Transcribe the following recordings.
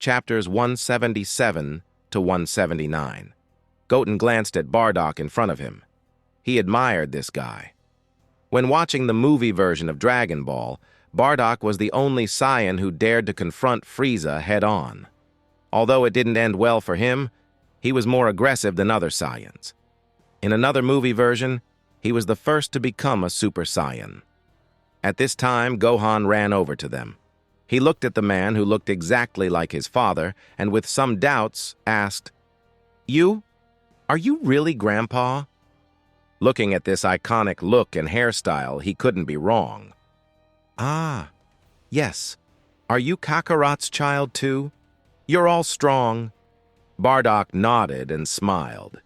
chapters 177 to 179. Goten glanced at Bardock in front of him. He admired this guy. When watching the movie version of Dragon Ball, Bardock was the only Saiyan who dared to confront Frieza head-on. Although it didn't end well for him, he was more aggressive than other Saiyans. In another movie version, he was the first to become a Super Saiyan. At this time, Gohan ran over to them. He looked at the man who looked exactly like his father, and with some doubts, asked, Are you really Grandpa?" Looking at this iconic look and hairstyle, he couldn't be wrong. "Ah, yes. Are you Kakarot's child too? You're all strong." Bardock nodded and smiled.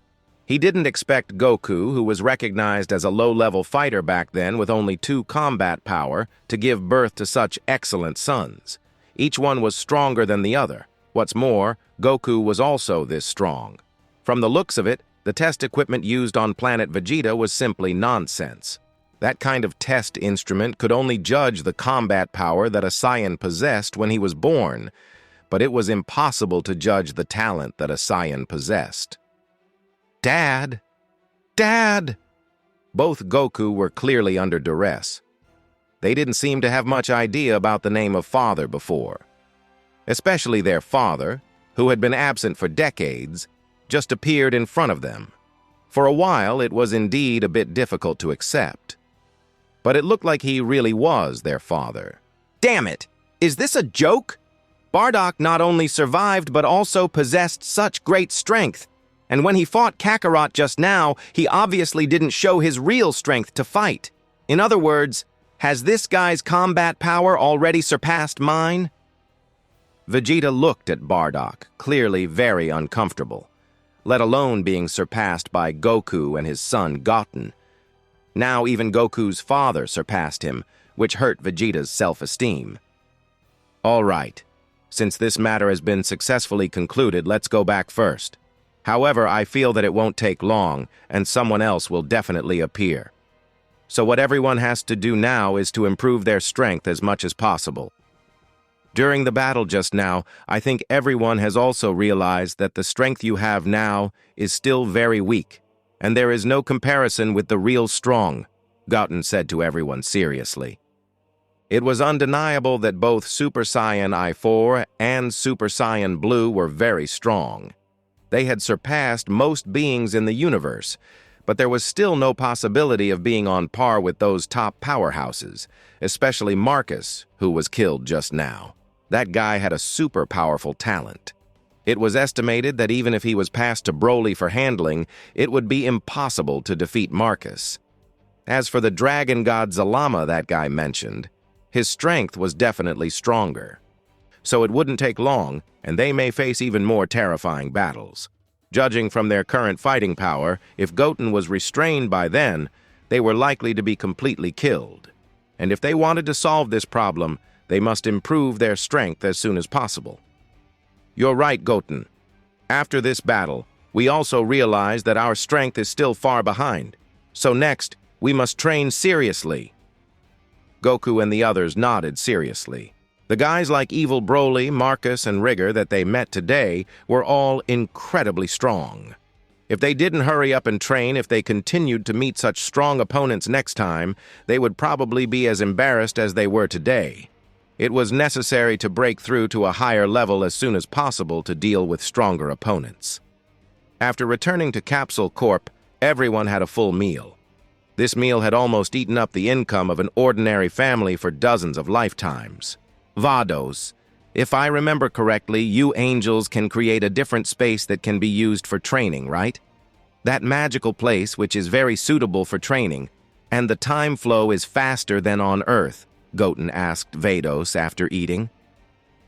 He didn't expect Goku, who was recognized as a low-level fighter back then with only 2 combat power, to give birth to such excellent sons. Each one was stronger than the other. What's more, Goku was also this strong. From the looks of it, the test equipment used on planet Vegeta was simply nonsense. That kind of test instrument could only judge the combat power that a Saiyan possessed when he was born, but it was impossible to judge the talent that a Saiyan possessed. "Dad! Dad!" Both Goku were clearly under duress. They didn't seem to have much idea about the name of father before. Especially their father, who had been absent for decades, just appeared in front of them. For a while, it was indeed a bit difficult to accept. But it looked like he really was their father. Damn it! Is this a joke? Bardock not only survived but also possessed such great strength. And when he fought Kakarot just now, he obviously didn't show his real strength to fight. In other words, has this guy's combat power already surpassed mine? Vegeta looked at Bardock, clearly very uncomfortable, let alone being surpassed by Goku and his son Goten. Now even Goku's father surpassed him, which hurt Vegeta's self-esteem. All right, since this matter has been successfully concluded, let's go back first. However, I feel that it won't take long, and someone else will definitely appear. So what everyone has to do now is to improve their strength as much as possible. During the battle just now, I think everyone has also realized that the strength you have now is still very weak, and there is no comparison with the real strong, Goten said to everyone seriously. It was undeniable that both Super Saiyan I-4 and Super Saiyan Blue were very strong. They had surpassed most beings in the universe, but there was still no possibility of being on par with those top powerhouses, especially Marcus, who was killed just now. That guy had a super powerful talent. It was estimated that even if he was passed to Broly for handling, it would be impossible to defeat Marcus. As for the dragon god Zalama that guy mentioned, his strength was definitely stronger. So it wouldn't take long, and they may face even more terrifying battles. Judging from their current fighting power, if Goten was restrained by then, they were likely to be completely killed. And if they wanted to solve this problem, they must improve their strength as soon as possible. You're right, Goten. After this battle, we also realize that our strength is still far behind. So next, we must train seriously. Goku and the others nodded seriously. The guys like Evil Broly, Marcus, and Rigger that they met today were all incredibly strong. If they didn't hurry up and train, if they continued to meet such strong opponents next time, they would probably be as embarrassed as they were today. It was necessary to break through to a higher level as soon as possible to deal with stronger opponents. After returning to Capsule Corp, everyone had a full meal. This meal had almost eaten up the income of an ordinary family for dozens of lifetimes. Vados, if I remember correctly, you angels can create a different space that can be used for training, right? That magical place which is very suitable for training, and the time flow is faster than on Earth, Goten asked Vados after eating.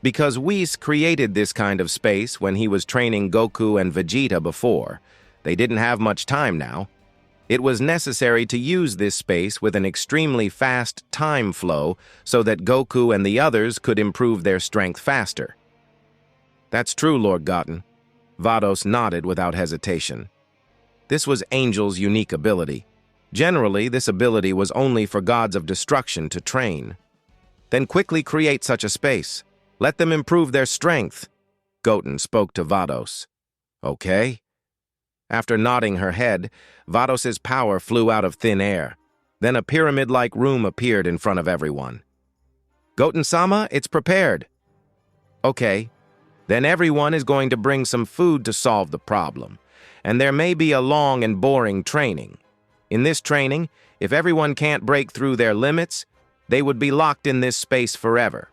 Because Whis created this kind of space when he was training Goku and Vegeta before. They didn't have much time now. It was necessary to use this space with an extremely fast time flow so that Goku and the others could improve their strength faster. That's true, Lord Goten. Vados nodded without hesitation. This was Angel's unique ability. Generally, this ability was only for gods of destruction to train. Then quickly create such a space. Let them improve their strength. Goten spoke to Vados. Okay. After nodding her head, Vados's power flew out of thin air. Then a pyramid-like room appeared in front of everyone. Goten-sama, it's prepared. Okay. Then everyone is going to bring some food to solve the problem. And there may be a long and boring training. In this training, if everyone can't break through their limits, they would be locked in this space forever.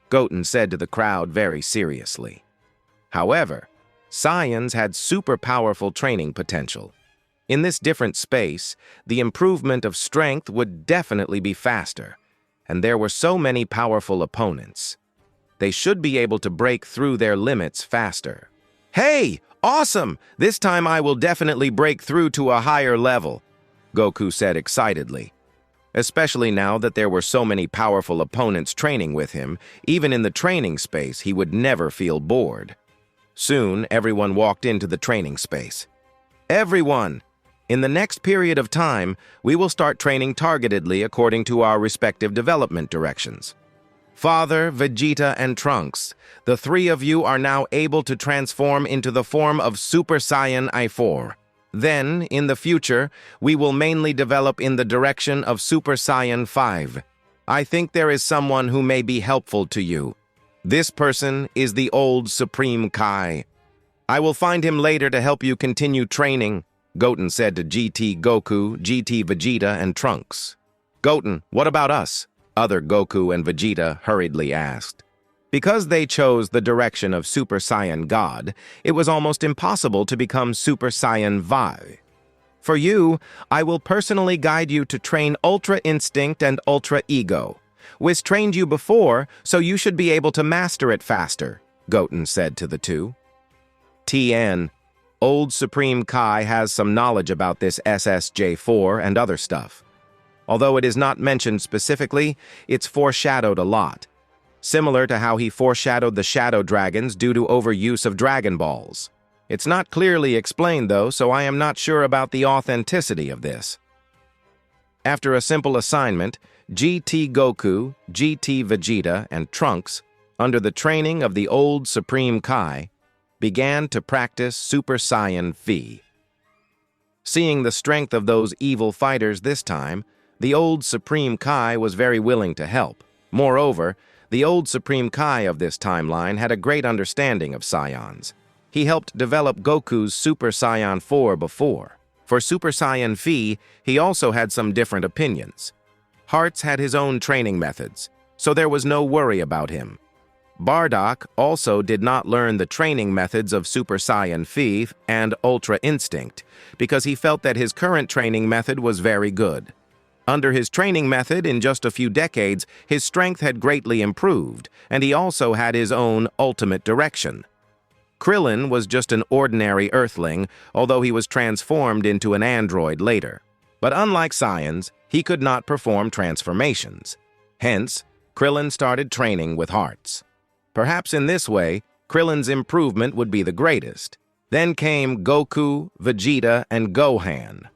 Goten said to the crowd very seriously. However, Saiyans had super powerful training potential. In this different space, the improvement of strength would definitely be faster, and there were so many powerful opponents. They should be able to break through their limits faster. Hey, awesome! This time I will definitely break through to a higher level, Goku said excitedly. Especially now that there were so many powerful opponents training with him, even in the training space, he would never feel bored. Soon, everyone walked into the training space. Everyone! In the next period of time, we will start training targetedly according to our respective development directions. Father, Vegeta, and Trunks, the three of you are now able to transform into the form of Super Saiyan I-4. Then, in the future, we will mainly develop in the direction of Super Saiyan 5. I think there is someone who may be helpful to you. This person is the old Supreme Kai. I will find him later to help you continue training, Goten said to GT Goku, GT Vegeta, and Trunks. Goten, what about us? Other Goku and Vegeta hurriedly asked. Because they chose the direction of Super Saiyan God, it was almost impossible to become Super Saiyan Vi. For you, I will personally guide you to train Ultra Instinct and Ultra Ego. Whis trained you before, so you should be able to master it faster, Goten said to the two. TN, old Supreme Kai has some knowledge about this SSJ4 and other stuff. Although it is not mentioned specifically, it's foreshadowed a lot. Similar to how he foreshadowed the Shadow Dragons due to overuse of Dragon Balls. It's not clearly explained though, so I am not sure about the authenticity of this. After a simple assignment, GT Goku, GT Vegeta, and Trunks, under the training of the old Supreme Kai, began to practice Super Saiyan V. Seeing the strength of those evil fighters this time, the old Supreme Kai was very willing to help. Moreover, the old Supreme Kai of this timeline had a great understanding of Saiyans. He helped develop Goku's Super Saiyan 4 before. For Super Saiyan V, he also had some different opinions. Hearts had his own training methods, so there was no worry about him. Bardock also did not learn the training methods of Super Saiyan V and Ultra Instinct because he felt that his current training method was very good. Under his training method, in just a few decades, his strength had greatly improved, and he also had his own ultimate direction. Krillin was just an ordinary Earthling, although he was transformed into an android later. But unlike Saiyans, he could not perform transformations. Hence, Krillin started training with hearts. Perhaps in this way, Krillin's improvement would be the greatest. Then came Goku, Vegeta, and Gohan.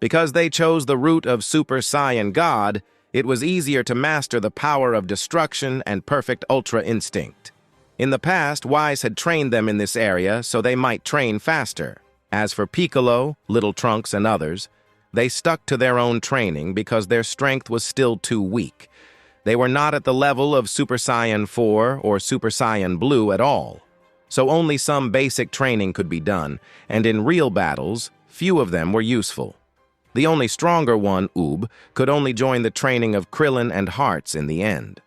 Because they chose the route of Super Saiyan God, it was easier to master the power of destruction and perfect Ultra Instinct. In the past, Whis had trained them in this area so they might train faster. As for Piccolo, Little Trunks, and others, they stuck to their own training because their strength was still too weak. They were not at the level of Super Saiyan 4 or Super Saiyan Blue at all. So only some basic training could be done, and in real battles, few of them were useful. The only stronger one, Oob, could only join the training of Krillin and Hearts in the end.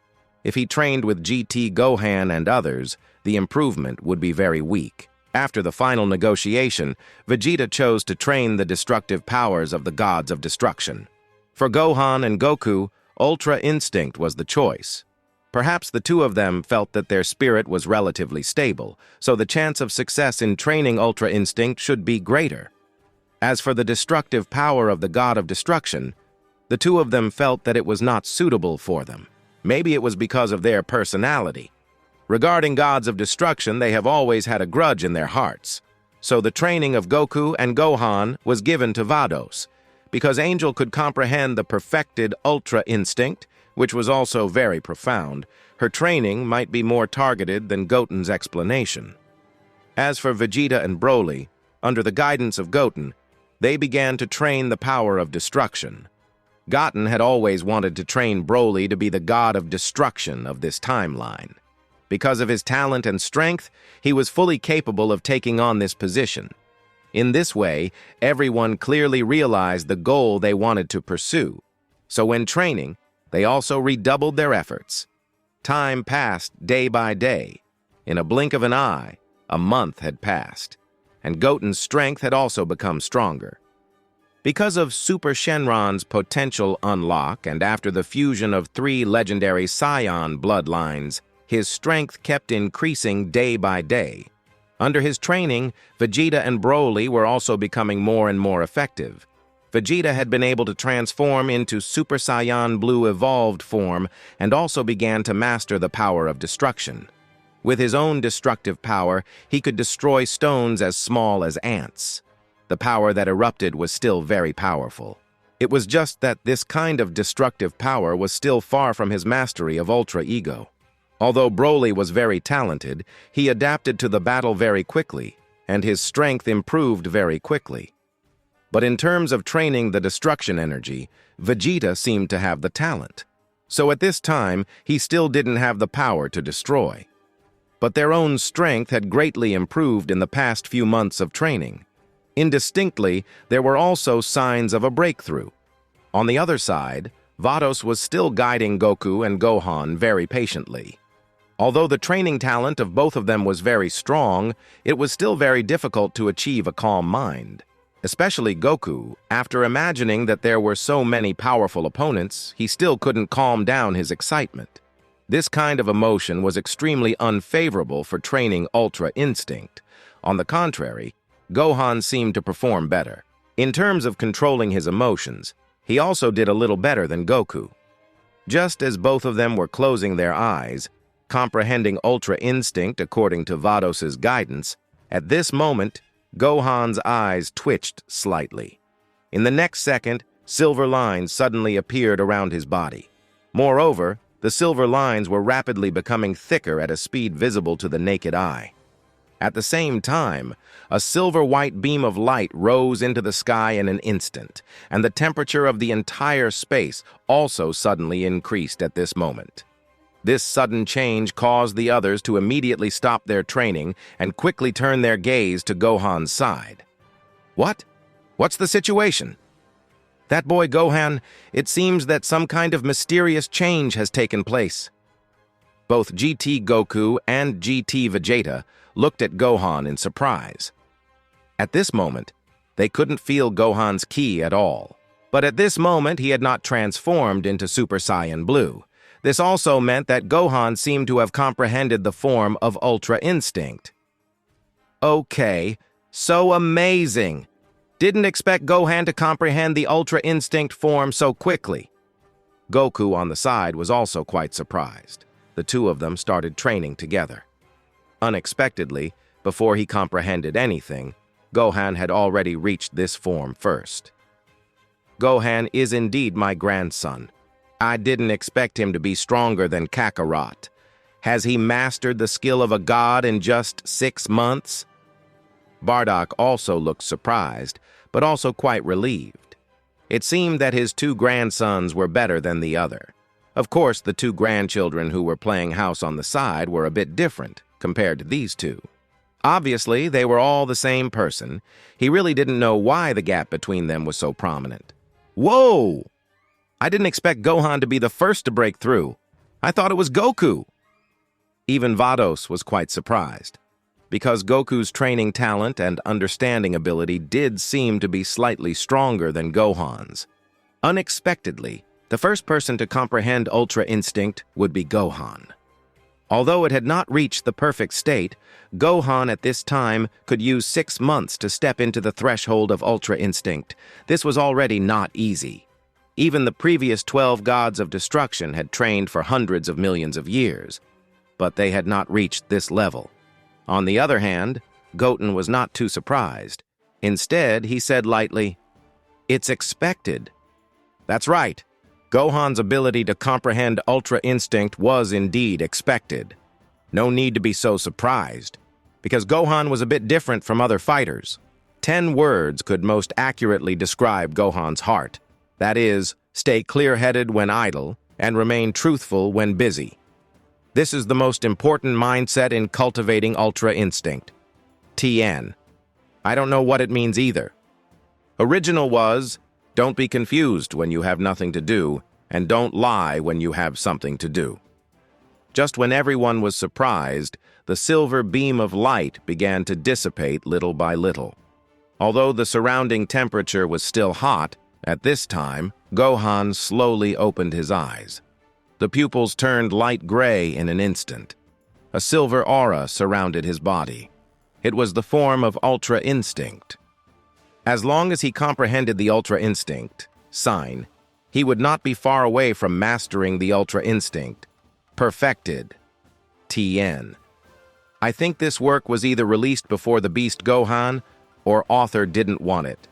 If he trained with GT Gohan and others, the improvement would be very weak. After the final negotiation, Vegeta chose to train the destructive powers of the gods of destruction. For Gohan and Goku, Ultra Instinct was the choice. Perhaps the two of them felt that their spirit was relatively stable, so the chance of success in training Ultra Instinct should be greater. As for the destructive power of the god of destruction, the two of them felt that it was not suitable for them. Maybe it was because of their personality. Regarding gods of destruction, they have always had a grudge in their hearts. So the training of Goku and Gohan was given to Vados, because Angel could comprehend the perfected Ultra Instinct, which was also very profound. Her training might be more targeted than Goten's explanation. As for Vegeta and Broly, under the guidance of Goten, they began to train the power of destruction. Goten had always wanted to train Broly to be the god of destruction of this timeline. Because of his talent and strength, he was fully capable of taking on this position. In this way, everyone clearly realized the goal they wanted to pursue. So when training, they also redoubled their efforts. Time passed day by day. In a blink of an eye, a month had passed, and Goten's strength had also become stronger. Because of Super Shenron's potential unlock and after the fusion of 3 legendary Saiyan bloodlines, his strength kept increasing day by day. Under his training, Vegeta and Broly were also becoming more and more effective. Vegeta had been able to transform into Super Saiyan Blue evolved form and also began to master the power of destruction. With his own destructive power, he could destroy stones as small as ants. The power that erupted was still very powerful. It was just that this kind of destructive power was still far from his mastery of Ultra Ego. Although Broly was very talented, he adapted to the battle very quickly, and his strength improved very quickly. But in terms of training the destruction energy, Vegeta seemed to have the talent. So at this time, he still didn't have the power to destroy. But their own strength had greatly improved in the past few months of training. Indistinctly, there were also signs of a breakthrough. On the other side, Vados was still guiding Goku and Gohan very patiently. Although the training talent of both of them was very strong, it was still very difficult to achieve a calm mind. Especially Goku, after imagining that there were so many powerful opponents, he still couldn't calm down his excitement. This kind of emotion was extremely unfavorable for training Ultra Instinct. On the contrary, Gohan seemed to perform better. In terms of controlling his emotions, he also did a little better than Goku. Just as both of them were closing their eyes, comprehending Ultra Instinct according to Vados's guidance, at this moment, Gohan's eyes twitched slightly. In the next second, silver lines suddenly appeared around his body. Moreover, the silver lines were rapidly becoming thicker at a speed visible to the naked eye. At the same time, a silver-white beam of light rose into the sky in an instant, and the temperature of the entire space also suddenly increased at this moment. This sudden change caused the others to immediately stop their training and quickly turn their gaze to Gohan's side. What? What's the situation? That boy Gohan, it seems that some kind of mysterious change has taken place. Both GT Goku and GT Vegeta looked at Gohan in surprise. At this moment, they couldn't feel Gohan's ki at all. But at this moment, he had not transformed into Super Saiyan Blue. This also meant that Gohan seemed to have comprehended the form of Ultra Instinct. Okay, so amazing! Didn't expect Gohan to comprehend the Ultra Instinct form so quickly. Goku on the side was also quite surprised. The two of them started training together. Unexpectedly, before he comprehended anything, Gohan had already reached this form first. Gohan is indeed my grandson. I didn't expect him to be stronger than Kakarot. Has he mastered the skill of a god in just 6 months? Bardock also looked surprised, but also quite relieved. It seemed that his 2 grandsons were better than the other. Of course, the 2 grandchildren who were playing house on the side were a bit different compared to these 2. Obviously, they were all the same person. He really didn't know why the gap between them was so prominent. Whoa! I didn't expect Gohan to be the first to break through. I thought it was Goku. Even Vados was quite surprised, because Goku's training talent and understanding ability did seem to be slightly stronger than Gohan's. Unexpectedly, the first person to comprehend Ultra Instinct would be Gohan. Although it had not reached the perfect state, Gohan at this time could use 6 months to step into the threshold of Ultra Instinct. This was already not easy. Even the previous 12 gods of destruction had trained for hundreds of millions of years, but they had not reached this level. On the other hand, Goten was not too surprised. Instead, he said lightly, "It's expected." That's right. Gohan's ability to comprehend Ultra Instinct was indeed expected. No need to be so surprised. because Gohan was a bit different from other fighters. 10 words could most accurately describe Gohan's heart. That is, stay clear-headed when idle and remain truthful when busy. This is the most important mindset in cultivating Ultra Instinct. TN. I don't know what it means either. Original was, don't be confused when you have nothing to do, and don't lie when you have something to do. Just when everyone was surprised, the silver beam of light began to dissipate little by little. Although the surrounding temperature was still hot, at this time, Gohan slowly opened his eyes. The pupils turned light gray in an instant. A silver aura surrounded his body. It was the form of Ultra Instinct. As long as he comprehended the Ultra Instinct, sign, he would not be far away from mastering the Ultra Instinct. Perfected. TN. I think this work was either released before the Beast Gohan, or author didn't want it.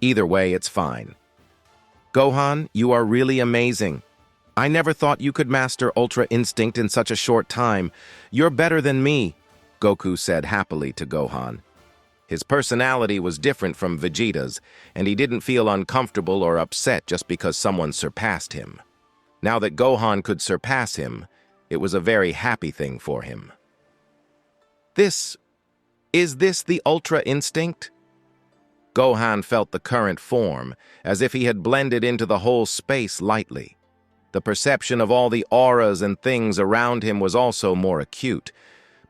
Either way, it's fine. Gohan, you are really amazing. I never thought you could master Ultra Instinct in such a short time. You're better than me, Goku said happily to Gohan. His personality was different from Vegeta's, and he didn't feel uncomfortable or upset just because someone surpassed him. Now that Gohan could surpass him, it was a very happy thing for him. Is this the Ultra Instinct? Gohan felt the current form, as if he had blended into the whole space lightly. The perception of all the auras and things around him was also more acute,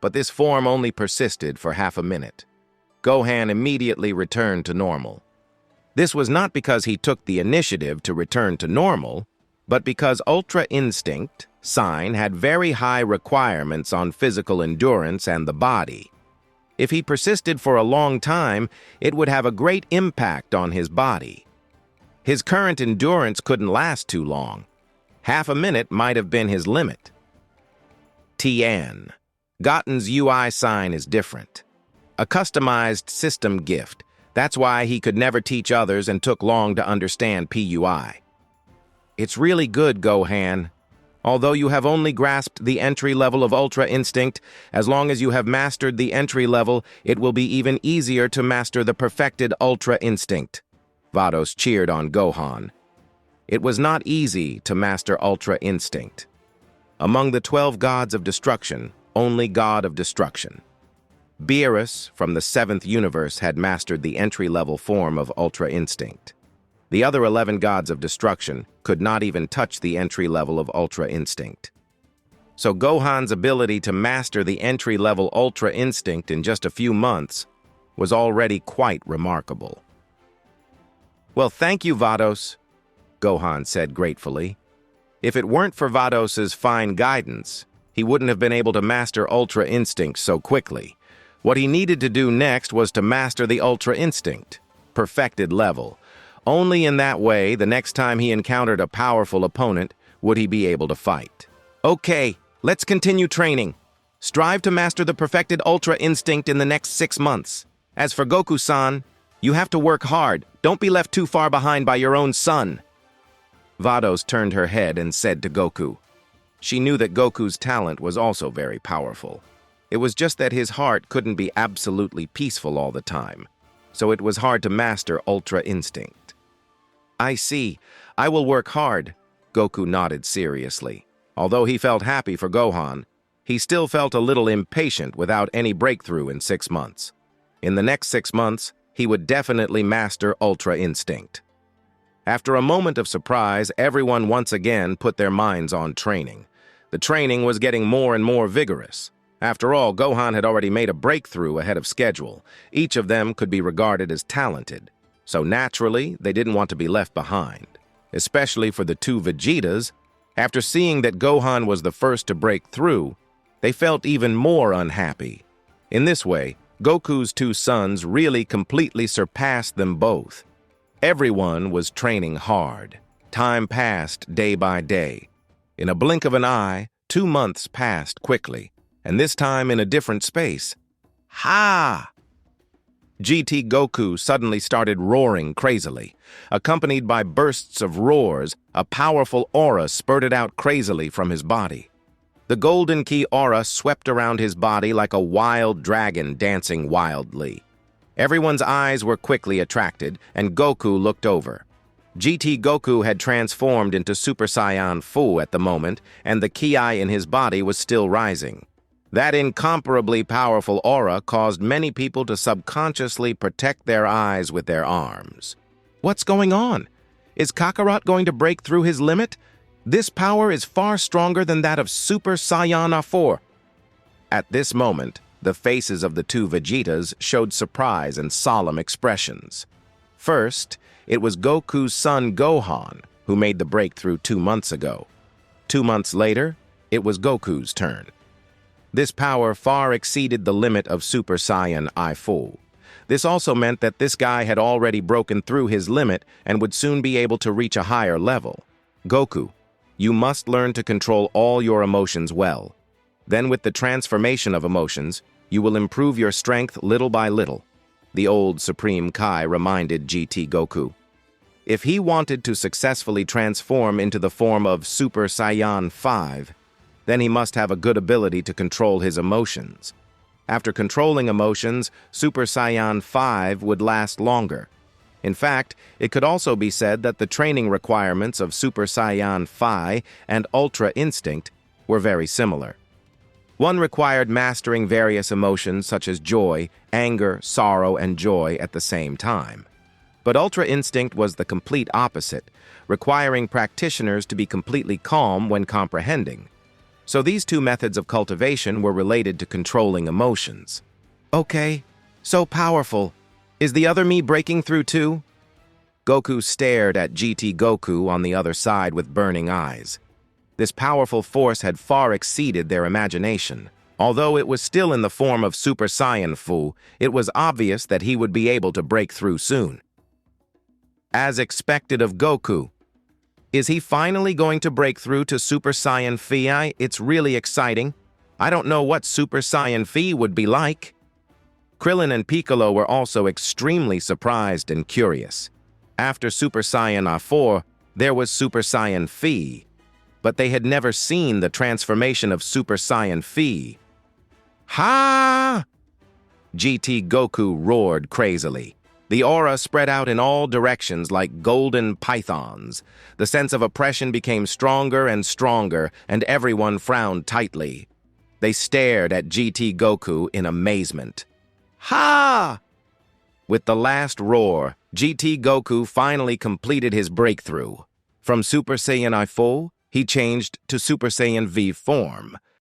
but this form only persisted for half a minute. Gohan immediately returned to normal. This was not because he took the initiative to return to normal, but because Ultra Instinct, sign, had very high requirements on physical endurance and the body. If he persisted for a long time, it would have a great impact on his body. His current endurance couldn't last too long. Half a minute might have been his limit. TN. Goten's UI sign is different. A customized system gift. That's why he could never teach others and took long to understand PUI. It's really good, Gohan. Although you have only grasped the entry level of Ultra Instinct, as long as you have mastered the entry level, it will be even easier to master the perfected Ultra Instinct. Vados cheered on Gohan. It was not easy to master Ultra Instinct. Among the 12 gods of destruction, only God of Destruction. Beerus, from the 7th universe, had mastered the entry-level form of Ultra Instinct. The other 11 gods of destruction could not even touch the entry level of Ultra Instinct. So Gohan's ability to master the entry-level Ultra Instinct in just a few months was already quite remarkable. Well, thank you, Vados, Gohan said gratefully. If it weren't for Vados's fine guidance, he wouldn't have been able to master Ultra Instinct so quickly. What he needed to do next was to master the Ultra Instinct, perfected level. Only in that way, the next time he encountered a powerful opponent, would he be able to fight. Okay, let's continue training. Strive to master the perfected Ultra Instinct in the next 6 months. As for Goku-san, you have to work hard. Don't be left too far behind by your own son. Vados turned her head and said to Goku. She knew that Goku's talent was also very powerful. It was just that his heart couldn't be absolutely peaceful all the time, so it was hard to master Ultra Instinct. I see. I will work hard, Goku nodded seriously. Although he felt happy for Gohan, he still felt a little impatient without any breakthrough in 6 months. In the next 6 months, he would definitely master Ultra Instinct. After a moment of surprise, everyone once again put their minds on training. The training was getting more and more vigorous. After all, Gohan had already made a breakthrough ahead of schedule. Each of them could be regarded as talented. So naturally, they didn't want to be left behind. Especially for the 2 Vegetas, after seeing that Gohan was the first to break through, they felt even more unhappy. In this way, Goku's 2 sons really completely surpassed them both. Everyone was training hard. Time passed day by day. In a blink of an eye, 2 months passed quickly, and this time in a different space. Ha! GT Goku suddenly started roaring crazily. Accompanied by bursts of roars, a powerful aura spurted out crazily from his body. The golden key aura swept around his body like a wild dragon dancing wildly. Everyone's eyes were quickly attracted, and Goku looked over. GT Goku had transformed into Super Saiyan Fu at the moment, and the ki in his body was still rising. That incomparably powerful aura caused many people to subconsciously protect their eyes with their arms. What's going on? Is Kakarot going to break through his limit? This power is far stronger than that of Super Saiyan 4. At this moment, the faces of the two Vegetas showed surprise and solemn expressions. First, it was Goku's son Gohan, who made the breakthrough 2 months ago. 2 months later, it was Goku's turn. This power far exceeded the limit of Super Saiyan I-Fu. This also meant that this guy had already broken through his limit and would soon be able to reach a higher level. Goku, you must learn to control all your emotions well. Then with the transformation of emotions, you will improve your strength little by little, the old Supreme Kai reminded GT Goku. If he wanted to successfully transform into the form of Super Saiyan 5, then he must have a good ability to control his emotions. After controlling emotions, Super Saiyan 5 would last longer. In fact, it could also be said that the training requirements of Super Saiyan 5 and Ultra Instinct were very similar. One required mastering various emotions such as joy, anger, sorrow, and joy at the same time. But Ultra Instinct was the complete opposite, requiring practitioners to be completely calm when comprehending. So these two methods of cultivation were related to controlling emotions. Okay, so powerful. Is the other me breaking through too? Goku stared at GT Goku on the other side with burning eyes. This powerful force had far exceeded their imagination. Although it was still in the form of Super Saiyan Fu, it was obvious that he would be able to break through soon. As expected of Goku, is he finally going to break through to Super Saiyan Phi? It's really exciting. I don't know what Super Saiyan Phi would be like. Krillin and Piccolo were also extremely surprised and curious. After Super Saiyan 4, there was Super Saiyan Phi, but they had never seen the transformation of Super Saiyan Phi. Ha! GT Goku roared crazily. The aura spread out in all directions like golden pythons. The sense of oppression became stronger and stronger, and everyone frowned tightly. They stared at GT Goku in amazement. Ha! With the last roar, GT Goku finally completed his breakthrough. From Super Saiyan I-Fu, he changed to Super Saiyan V form.